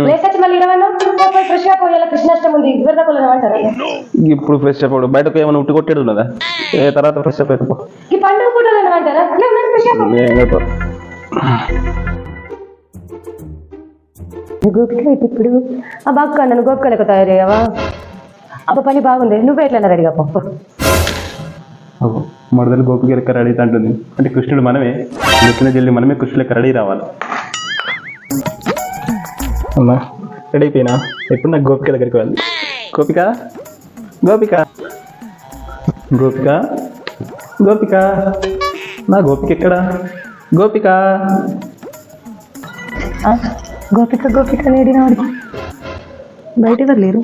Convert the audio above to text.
లేకొచ్చి మళ్ళీ 20 ఫ్రెష్ గా పోయేలా కృష్ణాష్టమి ఉంది ఇవ్వదా అంటారు. ఇప్పుడు ఫ్రెష్ అప్ బయటకు ఏమైనా ఉట్టి కొట్టేది ఉన్నదా? తర్వాత ఫ్రెష్ అప్ అయిపో. ఈ పండుగ పూటలు అంటారా? గోపిక ఇప్పుడు ఆ బాగా నన్ను గోపికలకు తయారయ్యావా? అబ్బ పని బాగుంది. నువ్వే ఎట్లా రెడీగా పప్పు మరదలు గోపిక లెక్క రెడీ అంటుంది అంటే కృష్ణుడు మనమే ఎక్కిన జల్లి మనమే కృష్ణుడు లెక్క రెడీ రావాలి. అమ్మా రెడీ అయిపోయినా ఎప్పుడు నాకు గోపిక దగ్గరికి వెళ్ళి గోపిక గోపిక గోపిక గోపిక నా గోపిక ఎక్కడా? గోపిక గోపిక గోపిక లేడిన వాడికి బయట ఎవరు లేరు.